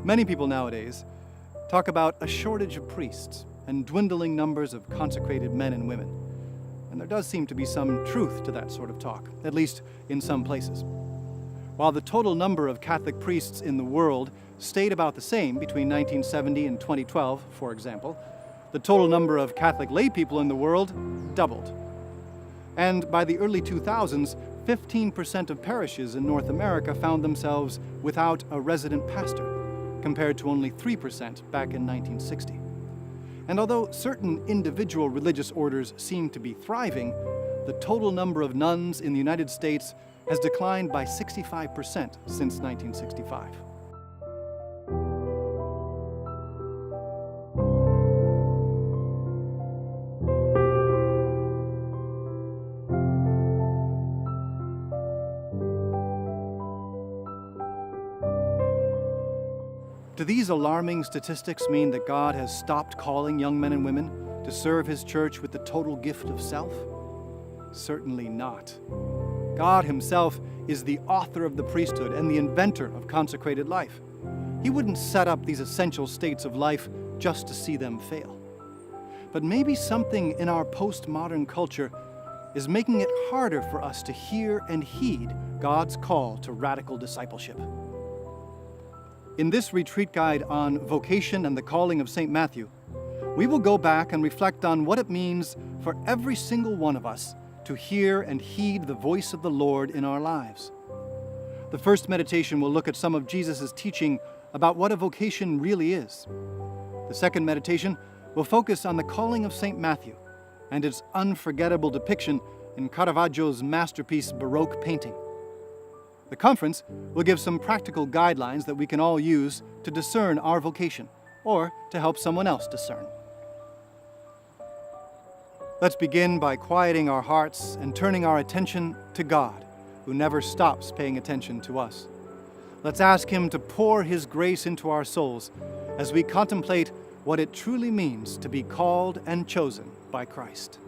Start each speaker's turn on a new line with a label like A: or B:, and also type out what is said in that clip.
A: Many people nowadays talk about a shortage of priests and dwindling numbers of consecrated men and women. And there does seem to be some truth to that sort of talk, at least in some places. While the total number of Catholic priests in the world stayed about the same between 1970 and 2012, for example, the total number of Catholic lay people in the world doubled. And by the early 2000s, 15% of parishes in North America found themselves without a resident pastor, compared to only 3% back in 1960. And although certain individual religious orders seem to be thriving, the total number of nuns in the United States has declined by 65% since 1965. Do these alarming statistics mean that God has stopped calling young men and women to serve His church with the total gift of self? Certainly not. God Himself is the author of the priesthood and the inventor of consecrated life. He wouldn't set up these essential states of life just to see them fail. But maybe something in our postmodern culture is making it harder for us to hear and heed God's call to radical discipleship. In this retreat guide on Vocation and the Calling of St. Matthew, we will go back and reflect on what it means for every single one of us to hear and heed the voice of the Lord in our lives. The first meditation will look at some of Jesus' teaching about what a vocation really is. The second meditation will focus on the calling of St. Matthew and its unforgettable depiction in Caravaggio's masterpiece Baroque painting. The conference will give some practical guidelines that we can all use to discern our vocation or to help someone else discern. Let's begin by quieting our hearts and turning our attention to God, who never stops paying attention to us. Let's ask Him to pour His grace into our souls as we contemplate what it truly means to be called and chosen by Christ.